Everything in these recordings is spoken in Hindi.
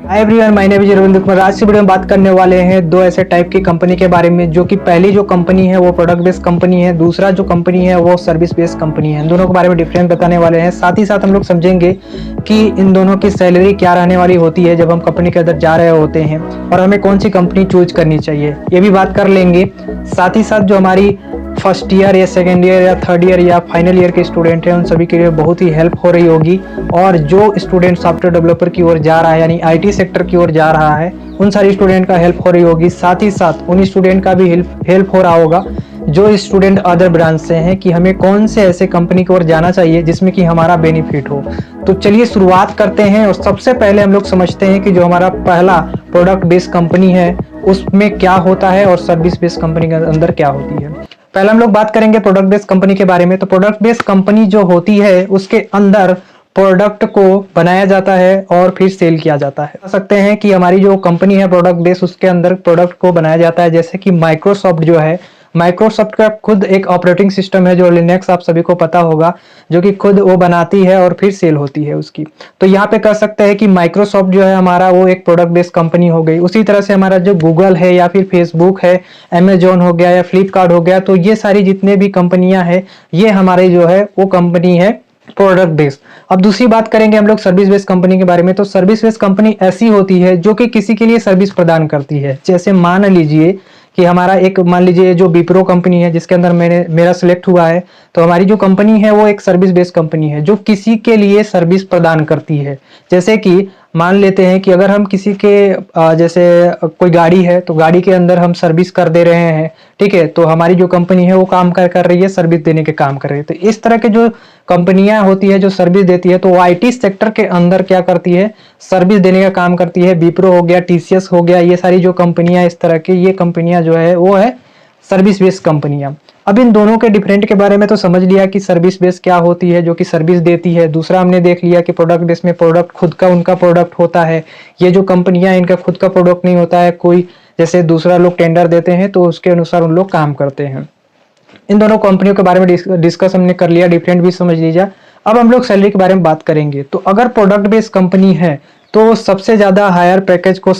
Hi everyone, my name is Ravindra Kumar. आज की वीडियो में बात करने वाले हैं दो ऐसे टाइप की कंपनी के बारे में, जो कि पहली जो कंपनी है वो प्रोडक्ट बेस्ड कंपनी है, दूसरा जो कंपनी है वो सर्विस बेस्ड कंपनी है। इन दोनों के बारे में डिफरेंस बताने वाले हैं। साथ ही साथ हम लोग समझेंगे कि इन दोनों की सैलरी क्या रहने वाली होती है जब हम कंपनी के अंदर जा रहे होते हैं, और हमें कौन सी कंपनी चूज करनी चाहिए, ये भी बात कर लेंगे। साथ ही साथ जो हमारी फर्स्ट ईयर या सेकेंड ईयर या थर्ड ईयर या फाइनल ईयर के स्टूडेंट हैं, उन सभी के लिए बहुत ही हेल्प हो रही होगी। और जो स्टूडेंट सॉफ्टवेयर डेवलपर की ओर जा रहा है, यानी आईटी सेक्टर की ओर जा रहा है, उन सारी स्टूडेंट का हेल्प हो रही होगी। साथ ही साथ उन स्टूडेंट का भी हेल्प हो रहा होगा जो स्टूडेंट अदर ब्रांच से हैं, कि हमें कौन से ऐसे कंपनी की ओर जाना चाहिए जिसमें कि हमारा बेनिफिट हो। तो चलिए शुरुआत करते हैं। और सबसे पहले हम लोग समझते हैं कि जो हमारा पहला प्रोडक्ट बेस्ड कंपनी है उसमें क्या होता है और सर्विस बेस्ड कंपनी के अंदर क्या होती है। पहले हम लोग बात करेंगे प्रोडक्ट बेस्ड कंपनी के बारे में। तो प्रोडक्ट बेस्ड कंपनी जो होती है उसके अंदर प्रोडक्ट को बनाया जाता है और फिर सेल किया जाता है। कह सकते हैं कि हमारी जो कंपनी है प्रोडक्ट बेस्ड, उसके अंदर प्रोडक्ट को बनाया जाता है। जैसे कि माइक्रोसॉफ्ट जो है, माइक्रोसॉफ्ट का खुद एक ऑपरेटिंग सिस्टम है जो लिनक्स, आप सभी को पता होगा, जो कि खुद वो बनाती है और फिर सेल होती है उसकी। तो यहाँ पे कह सकते हैं कि माइक्रोसॉफ्ट जो है हमारा वो एक प्रोडक्ट बेस्ड कंपनी हो गई। उसी तरह से हमारा जो गूगल है या फिर फेसबुक है, अमेजोन हो गया या फ्लिपकार्ट हो गया, तो ये सारी जितने भी कंपनियां हैं ये हमारे जो है वो कंपनी है प्रोडक्ट बेस्ड। अब दूसरी बात करेंगे हम लोग सर्विस बेस्ड कंपनी के बारे में। तो सर्विस बेस्ड कंपनी ऐसी होती है जो कि किसी के लिए सर्विस प्रदान करती है। जैसे मान लीजिए कि हमारा एक, मान लीजिए जो विप्रो कंपनी है जिसके अंदर मेरा सिलेक्ट हुआ है, तो हमारी जो कंपनी है वो एक सर्विस बेस्ड कंपनी है जो किसी के लिए सर्विस प्रदान करती है। जैसे कि मान लेते हैं कि अगर हम किसी के जैसे कोई गाड़ी है तो गाड़ी के अंदर हम सर्विस कर दे रहे हैं, ठीक है, तो हमारी जो कंपनी है वो काम कर रही है, सर्विस देने के काम कर रही है। तो इस तरह के जो कंपनियां होती है जो सर्विस देती है, तो वो आईटी सेक्टर के अंदर क्या करती है, सर्विस देने का काम करती है। विप्रो हो गया, टीसीएस हो गया, ये सारी जो कंपनियां इस तरह की, ये कंपनियां जो है वो है सर्विस बेस्ड कंपनियां। अब इन दोनों के डिफरेंट के बारे में तो समझ लिया कि सर्विस बेस्ड क्या होती है, जो कि सर्विस देती है। दूसरा हमने देख लिया कि प्रोडक्ट बेस्ड में प्रोडक्ट खुद का उनका प्रोडक्ट होता है। ये जो कंपनियां, इनका खुद का प्रोडक्ट नहीं होता है, कोई जैसे दूसरा लोग टेंडर देते हैं तो उसके अनुसार उन लोग काम करते हैं। इन दोनों कंपनियों के बारे में डिस्कस हमने कर लिया, डिफरेंट भी समझ लीजिए। अब हम लोग सैलरी के बारे में बात करेंगे। तो अगर प्रोडक्ट बेस्ड कंपनी है तो सबसे ज्यादा हायर पैकेज को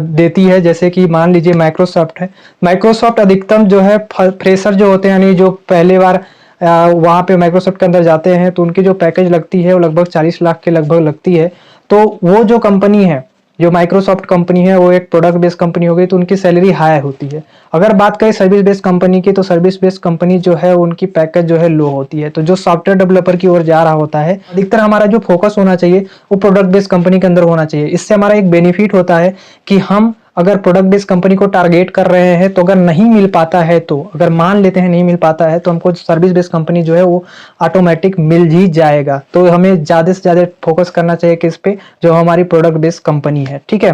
देती है। जैसे कि मान लीजिए माइक्रोसॉफ्ट है, माइक्रोसॉफ्ट अधिकतम जो है फ्रेशर जो होते हैं, यानी जो पहले बार वहां पे माइक्रोसॉफ्ट के अंदर जाते हैं, तो उनकी जो पैकेज लगती है वो लगभग 40 लाख के लगभग लगती है। तो वो जो कंपनी है, जो माइक्रोसॉफ्ट कंपनी है, वो एक प्रोडक्ट बेस्ड कंपनी हो गई, तो उनकी सैलरी हाई होती है। अगर बात करें सर्विस बेस्ड कंपनी की, तो सर्विस बेस्ड कंपनी जो है उनकी पैकेज जो है लो होती है। तो जो सॉफ्टवेयर डेवलपर की ओर जा रहा होता है, अधिकतर हमारा जो फोकस होना चाहिए वो प्रोडक्ट बेस्ड कंपनी के अंदर होना चाहिए। इससे हमारा एक बेनिफिट होता है कि हम अगर प्रोडक्ट बेस्ड कंपनी को टारगेट कर रहे हैं, तो अगर नहीं मिल पाता है, तो अगर मान लेते हैं नहीं मिल पाता है, तो हमको सर्विस बेस्ड कंपनी जो है वो ऑटोमेटिक मिल ही जाएगा। तो हमें ज्यादा से ज्यादा फोकस करना चाहिए किस पे, जो हमारी प्रोडक्ट बेस्ड कंपनी है, ठीक है।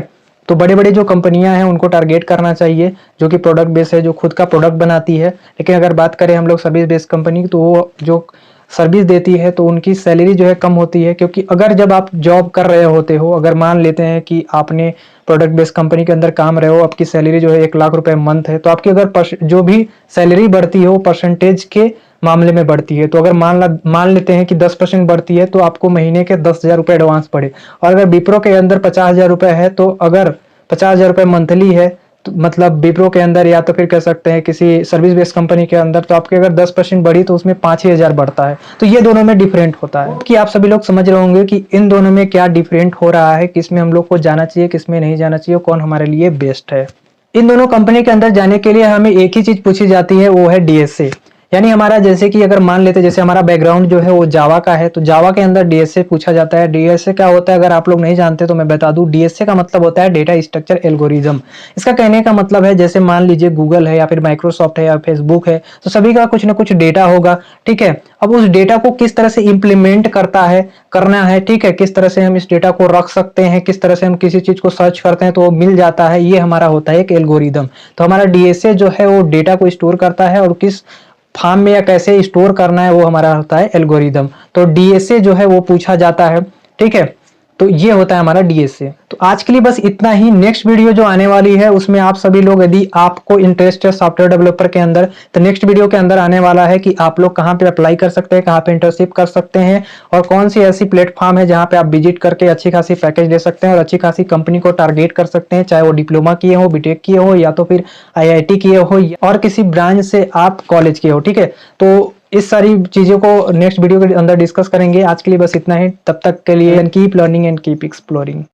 तो बड़े बड़े जो कंपनियां हैं उनको टारगेट करना चाहिए, जो कि प्रोडक्ट बेस्ड है, जो खुद का प्रोडक्ट बनाती है। लेकिन अगर बात करें हम लोग सर्विस बेस्ड कंपनी की, तो वो जो सर्विस देती है तो उनकी सैलरी जो है कम होती है। क्योंकि अगर जब आप जॉब कर रहे होते हो, अगर मान लेते हैं कि आपने प्रोडक्ट बेस्ड कंपनी के अंदर काम रहे हो, आपकी सैलरी जो है 1 लाख रुपए मंथ है, तो आपकी अगर जो भी सैलरी बढ़ती है वो परसेंटेज के मामले में बढ़ती है। तो अगर मान लेते हैं कि 10% बढ़ती है, तो आपको महीने के 10,000 रुपए एडवांस पड़े। और अगर विप्रो के अंदर 50,000 रुपए है, तो अगर 50,000 रुपए मंथली है, तो मतलब विप्रो के अंदर, या तो फिर कह सकते हैं किसी सर्विस बेस्ड कंपनी के अंदर, तो आपके अगर 10% बढ़ी तो उसमें 5,000 बढ़ता है। तो ये दोनों में डिफरेंट होता है। कि आप सभी लोग समझ रहे होंगे कि इन दोनों में क्या डिफरेंट हो रहा है, किसमें हम लोग को जाना चाहिए, किसमें नहीं जाना चाहिए, कौन हमारे लिए बेस्ट है। इन दोनों कंपनी के अंदर जाने के लिए हमें एक ही चीज पूछी जाती है, वो है डीएसए। यानी हमारा, जैसे कि अगर मान लेते, जैसे हमारा बैकग्राउंड जो है वो जावा का है, तो जावा के अंदर डीएसए पूछा जाता है। डीएसए क्या होता है, अगर आप लोग नहीं जानते तो मैं बता दूं। डीएसए का मतलब होता है डेटा स्ट्रक्चर एल्गोरिज्म। इसका कहने का मतलब है, जैसे मान लीजिए गूगल है या फिर माइक्रोसॉफ्ट है या फेसबुक है, तो सभी का कुछ ना कुछ डेटा होगा, ठीक है। अब उस डेटा को किस तरह से इंप्लीमेंट करना है, ठीक है, किस तरह से हम इस डेटा को रख सकते हैं, किस तरह से हम किसी चीज को सर्च करते हैं तो वो मिल जाता है, ये हमारा होता है एक एल्गोरिदम। तो हमारा डीएसए जो है वो डेटा को स्टोर करता है, और किस फॉर्म में या कैसे स्टोर करना है वो हमारा होता है एल्गोरिदम। तो डीएसए जो है वो पूछा जाता है, ठीक है। तो ये होता है हमारा डीएसए। तो आज के लिए बस इतना ही। नेक्स्ट वीडियो जो आने वाली है उसमें आप सभी लोग, यदि आपको इंटरेस्ट है सॉफ्टवेयर डेवलपर के अंदर, तो नेक्स्ट वीडियो के अंदर आने वाला है कि आप लोग कहाँ पे अप्लाई कर सकते हैं, कहाँ पे इंटर्नशिप कर सकते हैं, और कौन सी ऐसी प्लेटफॉर्म है जहाँ पे आप विजिट करके अच्छी खासी पैकेज ले सकते हैं और अच्छी खासी कंपनी को टारगेट कर सकते हैं, चाहे वो डिप्लोमा किए हो, बीटेक किए हो, या तो फिर आईआईटी किए हो, और किसी ब्रांच से आप कॉलेज किए हो। ठीक है, तो इस सारी चीजों को नेक्स्ट वीडियो के अंदर डिस्कस करेंगे। आज के लिए बस इतना ही। तब तक के लिए keep learning and keep exploring.